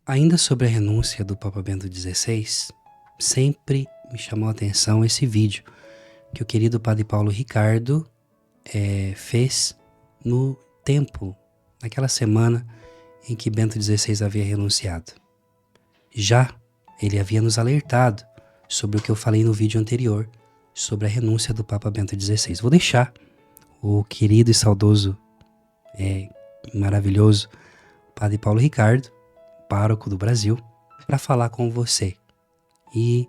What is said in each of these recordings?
Ainda sobre a renúncia do Papa Bento XVI, sempre me chamou a atenção esse vídeo que o querido Padre Paulo Ricardo fez no tempo, naquela semana em que Bento XVI havia renunciado. Já ele havia nos alertado sobre o que eu falei no vídeo anterior, sobre a renúncia do Papa Bento XVI. Vou deixar o querido e saudoso, maravilhoso Padre Paulo Ricardo, pároco do Brasil, para falar com você. E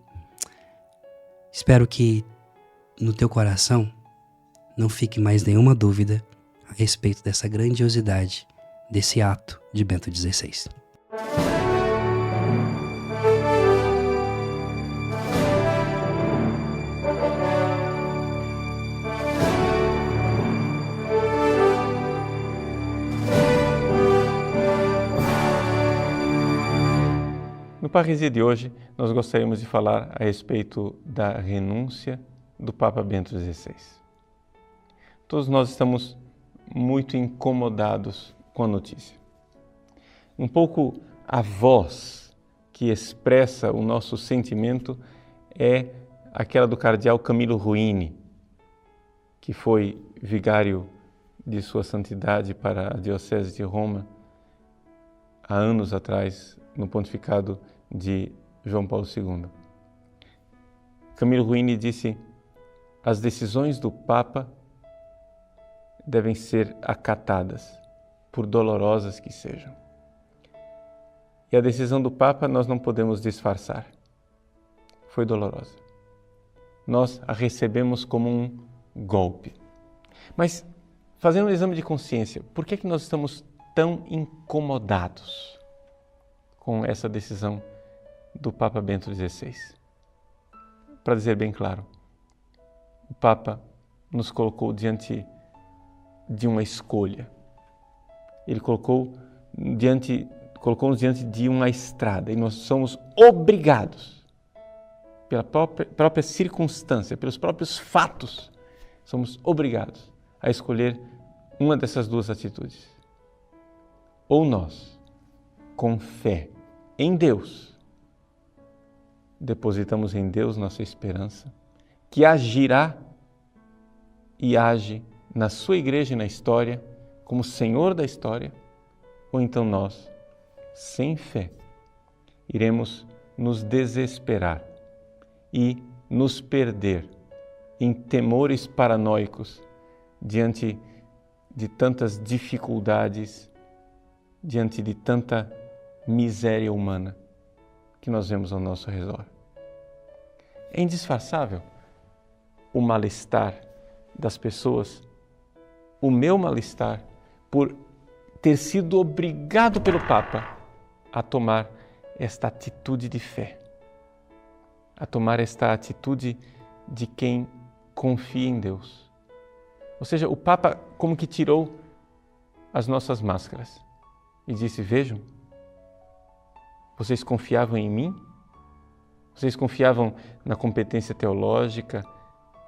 espero que no teu coração não fique mais nenhuma dúvida a respeito dessa grandiosidade desse ato de Bento XVI. No Parresia de hoje, nós gostaríamos de falar a respeito da renúncia do Papa Bento XVI. Todos nós estamos muito incomodados com a notícia. Um pouco a voz que expressa o nosso sentimento é aquela do cardeal Camilo Ruini, que foi vigário de Sua Santidade para a Diocese de Roma há anos atrás, no pontificado de João Paulo II. Camilo Ruini disse: as decisões do Papa devem ser acatadas, por dolorosas que sejam. E a decisão do Papa nós não podemos disfarçar. Foi dolorosa. Nós a recebemos como um golpe. Mas, fazendo um exame de consciência, por que nós estamos tão incomodados com essa decisão do Papa Bento XVI? Para dizer bem claro, o Papa nos colocou diante de uma escolha. Ele colocou-nos diante de uma estrada e nós somos obrigados, pela própria circunstância, pelos próprios fatos, somos obrigados a escolher uma dessas duas atitudes. Ou nós, com fé em Deus, depositamos em Deus nossa esperança, que agirá e age na sua igreja e na história, como Senhor da história, ou então nós, sem fé, iremos nos desesperar e nos perder em temores paranoicos diante de tantas dificuldades, diante de tanta miséria humana que nós vemos ao nosso redor. É indisfarçável o mal-estar das pessoas, o meu mal-estar por ter sido obrigado pelo Papa a tomar esta atitude de fé, a tomar esta atitude de quem confia em Deus. Ou seja, o Papa como que tirou as nossas máscaras e disse: vejam, vocês confiavam em mim? Vocês confiavam na competência teológica?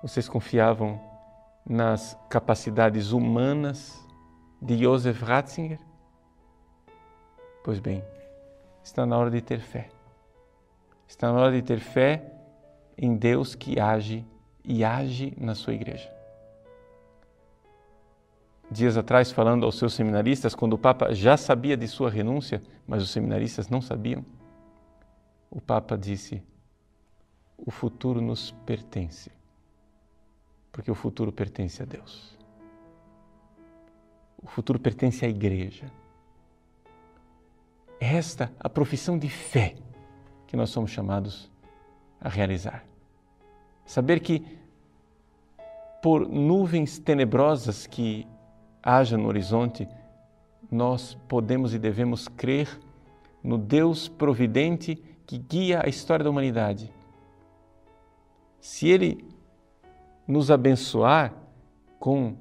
Vocês confiavam nas capacidades humanas de Joseph Ratzinger? Pois bem, está na hora de ter fé. Está na hora de ter fé em Deus que age e age na sua igreja. Dias atrás, falando aos seus seminaristas, quando o Papa já sabia de sua renúncia, mas os seminaristas não sabiam, o Papa disse: o futuro nos pertence, porque o futuro pertence a Deus. O futuro pertence à igreja. É esta a profissão de fé que nós somos chamados a realizar. Saber que, por nuvens tenebrosas que haja no horizonte, nós podemos e devemos crer no Deus providente que guia a história da humanidade. Se Ele nos abençoar com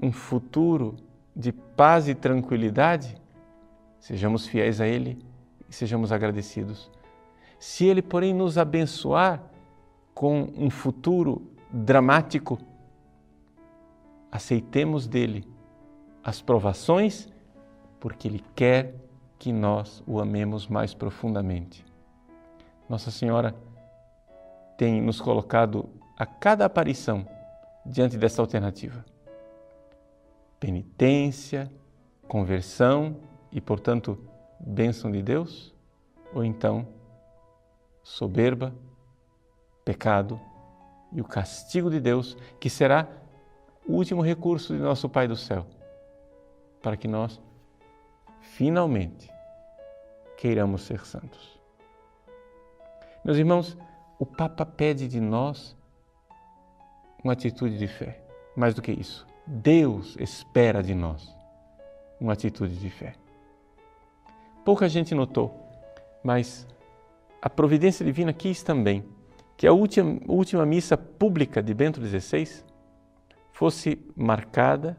um futuro de paz e tranquilidade, sejamos fiéis a Ele e sejamos agradecidos. Se Ele, porém, nos abençoar com um futuro dramático, aceitemos dele as provações, porque Ele quer que nós o amemos mais profundamente. Nossa Senhora tem nos colocado a cada aparição diante dessa alternativa. Penitência, conversão e, portanto, bênção de Deus, ou então soberba, pecado e o castigo de Deus, que será o último recurso de nosso Pai do céu, para que nós, finalmente, queiramos ser santos. Meus irmãos, o Papa pede de nós uma atitude de fé. Mais do que isso, Deus espera de nós uma atitude de fé. Pouca gente notou, mas a providência divina quis também que a última missa pública de Bento XVI fosse marcada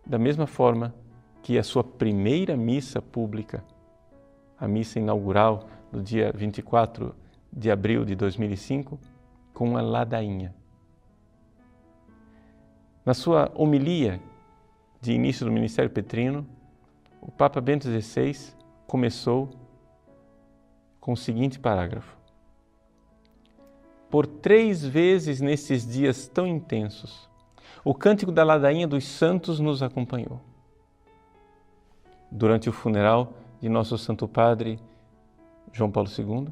da mesma forma que a sua primeira missa pública, a missa inaugural do dia 24 de abril de 2005, com uma ladainha. Na sua homilia de início do ministério petrino, o Papa Bento XVI começou com o seguinte parágrafo: por 3 vezes nesses dias tão intensos, o cântico da ladainha dos santos nos acompanhou. Durante o funeral de nosso Santo Padre João Paulo II,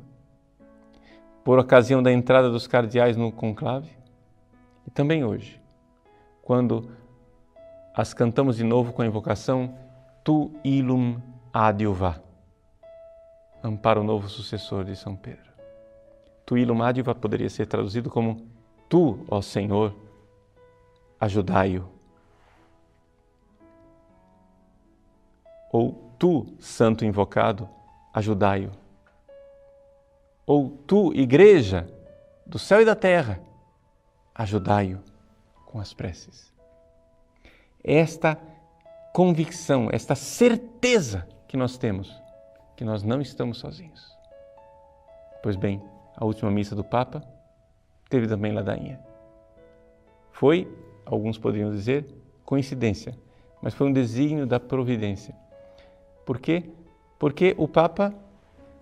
por ocasião da entrada dos cardeais no conclave, e também hoje, quando as cantamos de novo com a invocação Tu ilum adiuva, ampara o novo sucessor de São Pedro. Tu ilum adiuva poderia ser traduzido como Tu, ó Senhor, ajudai-o. Ou Tu, Santo invocado, ajudai-o. Ou Tu, Igreja do céu e da terra, ajudai-o com as preces. Esta convicção, esta certeza que nós temos, que nós não estamos sozinhos. Pois bem, a última missa do Papa teve também ladainha. Foi, alguns poderiam dizer, coincidência, mas foi um desígnio da providência. Por quê? Porque o Papa,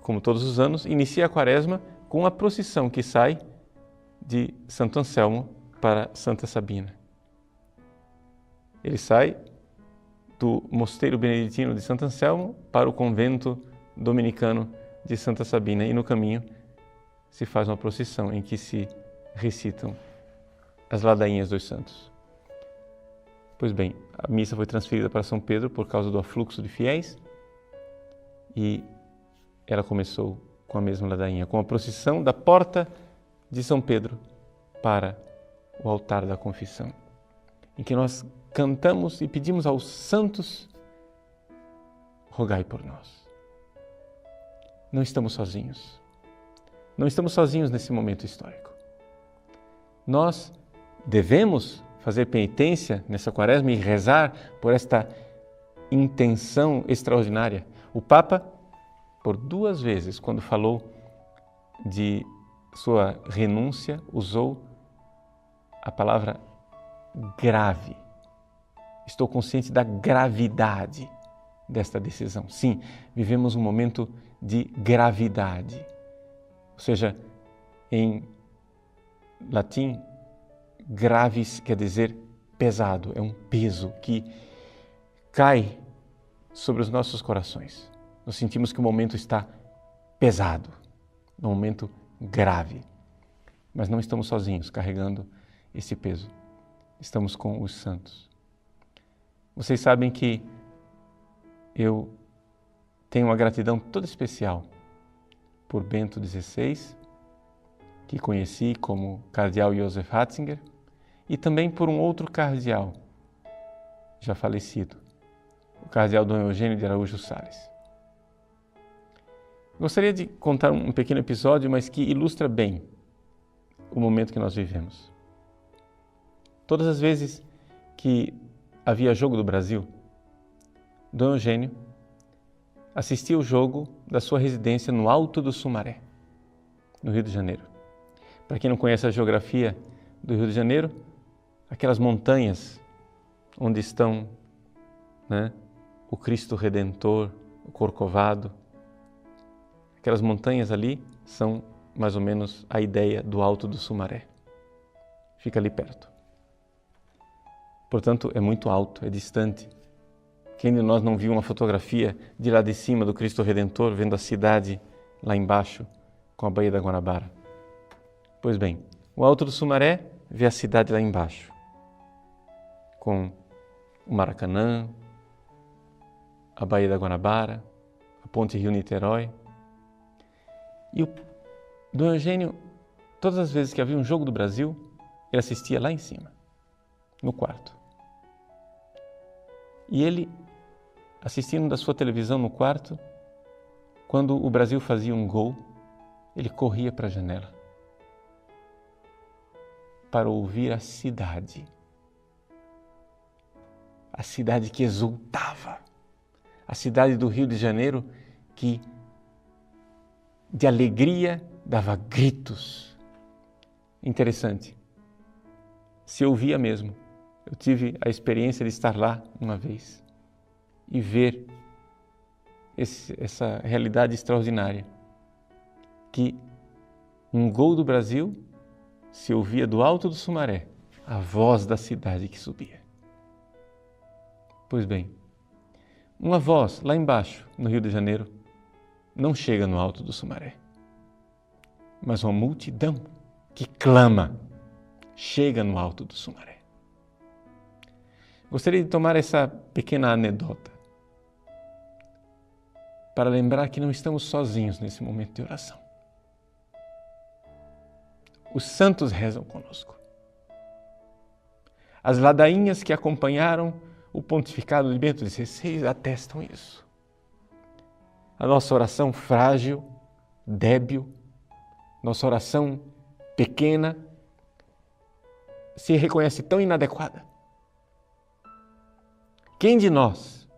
como todos os anos, inicia a Quaresma com a procissão que sai de Santo Anselmo para Santa Sabina. Ele sai do mosteiro beneditino de Santo Anselmo para o convento dominicano de Santa Sabina e no caminho se faz uma procissão em que se recitam as ladainhas dos santos. Pois bem, a missa foi transferida para São Pedro por causa do afluxo de fiéis e ela começou com a mesma ladainha, com a procissão da porta de São Pedro para o altar da confissão, em que nós cantamos e pedimos aos santos: rogai por nós. Não estamos sozinhos. Não estamos sozinhos nesse momento histórico. Nós devemos fazer penitência nessa Quaresma e rezar por esta intenção extraordinária. O Papa, por 2 vezes, quando falou de sua renúncia, usou a palavra grave. Estou consciente da gravidade desta decisão. Sim, vivemos um momento de gravidade. Ou seja, em latim, gravis quer dizer pesado, é um peso que cai sobre os nossos corações. Nós sentimos que o momento está pesado, um momento grave. Mas não estamos sozinhos carregando esse peso. Estamos com os santos. Vocês sabem que eu tenho uma gratidão toda especial por Bento XVI, que conheci como cardeal Joseph Ratzinger, e também por um outro cardeal, já falecido, o cardeal Dom Eugênio de Araújo Sales. Gostaria de contar um pequeno episódio, mas que ilustra bem o momento que nós vivemos. Todas as vezes que havia jogo do Brasil, Dom Eugênio assistia o jogo da sua residência no Alto do Sumaré, no Rio de Janeiro. Para quem não conhece a geografia do Rio de Janeiro, aquelas montanhas onde estão, o Cristo Redentor o Corcovado. Aquelas montanhas ali são mais ou menos a ideia do Alto do Sumaré. Fica ali perto. Portanto, é muito alto, é distante. Quem de nós não viu uma fotografia de lá de cima do Cristo Redentor, vendo a cidade lá embaixo, com a Baía da Guanabara? Pois bem, o Alto do Sumaré vê a cidade lá embaixo, com o Maracanã, a Baía da Guanabara, a Ponte Rio-Niterói. E o Dom Eugênio, todas as vezes que havia um jogo do Brasil, ele assistia lá em cima, no quarto. E ele, assistindo da sua televisão no quarto, quando o Brasil fazia um gol, ele corria para a janela para ouvir a cidade que exultava, a cidade do Rio de Janeiro que de alegria dava gritos. Interessante, se ouvia mesmo. Eu tive a experiência de estar lá uma vez e ver essa realidade extraordinária, que um gol do Brasil se ouvia do Alto do Sumaré, a voz da cidade que subia. Pois bem, uma voz lá embaixo, no Rio de Janeiro, não chega no Alto do Sumaré, mas uma multidão que clama chega no Alto do Sumaré. Gostaria de tomar essa pequena anedota para lembrar que não estamos sozinhos nesse momento de oração. Os santos rezam conosco. As ladainhas que acompanharam o pontificado de Bento XVI atestam isso. A nossa oração frágil, débil, nossa oração pequena, se reconhece tão inadequada. Quem de nós,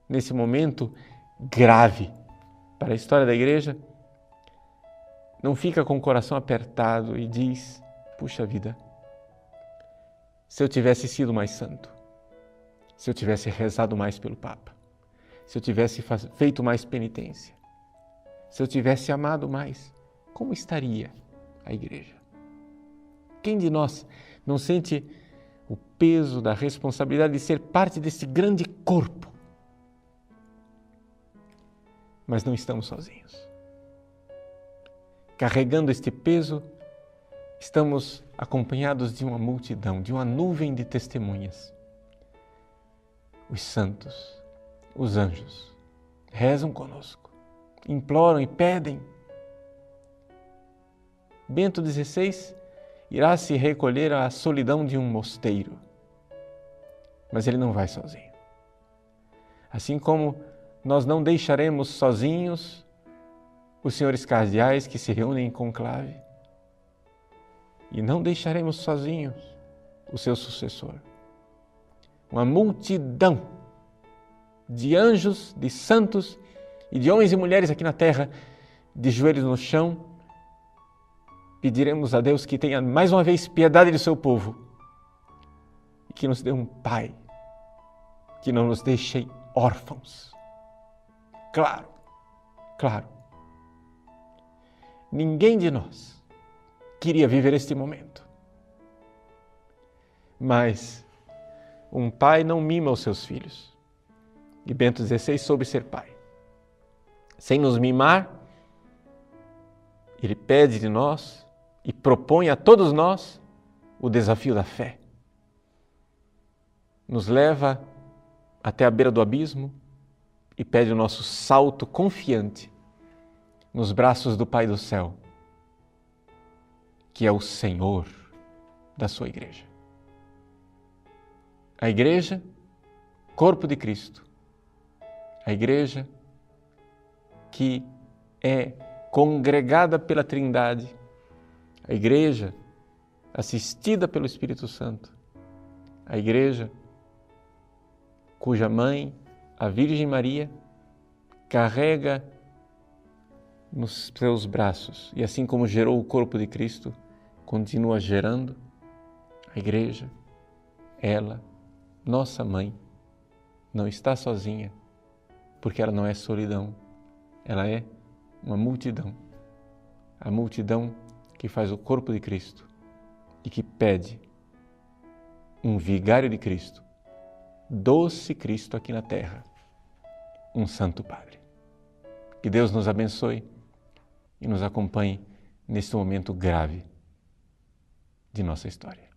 nesse momento grave para a história da Igreja, não fica com o coração apertado e diz: puxa vida, se eu tivesse sido mais santo, se eu tivesse rezado mais pelo Papa, se eu tivesse feito mais penitência, se eu tivesse amado mais, como estaria a Igreja? Quem de nós não sente o peso da responsabilidade de ser parte desse grande corpo? Mas não estamos sozinhos. Carregando este peso, estamos acompanhados de uma multidão, de uma nuvem de testemunhas. Os santos, os anjos, rezam conosco, imploram e pedem. Bento XVI irá se recolher à solidão de um mosteiro, mas ele não vai sozinho. Assim como nós não deixaremos sozinhos os senhores cardeais que se reúnem em conclave, e não deixaremos sozinhos o seu sucessor. Uma multidão de anjos, de santos e de homens e mulheres aqui na terra, de joelhos no chão, pediremos a Deus que tenha mais uma vez piedade do seu povo e que nos dê um Pai, que não nos deixe órfãos. Claro, claro. Ninguém de nós queria viver este momento. Mas um pai não mima os seus filhos. E Bento XVI soube ser pai. Sem nos mimar, ele pede de nós e propõe a todos nós o desafio da fé. Nos leva até a beira do abismo e pede o nosso salto confiante nos braços do Pai do céu, que é o Senhor da sua igreja. A igreja, corpo de Cristo. A igreja que é congregada pela Trindade. A igreja assistida pelo Espírito Santo. A igreja cuja mãe, a Virgem Maria, carrega nos seus braços e assim como gerou o corpo de Cristo, continua gerando a igreja. Ela, nossa mãe, não está sozinha, porque ela não é solidão, ela é uma multidão. A multidão que faz o corpo de Cristo e que pede um vigário de Cristo, doce Cristo aqui na terra, um Santo Padre. Que Deus nos abençoe e nos acompanhe neste momento grave de nossa história.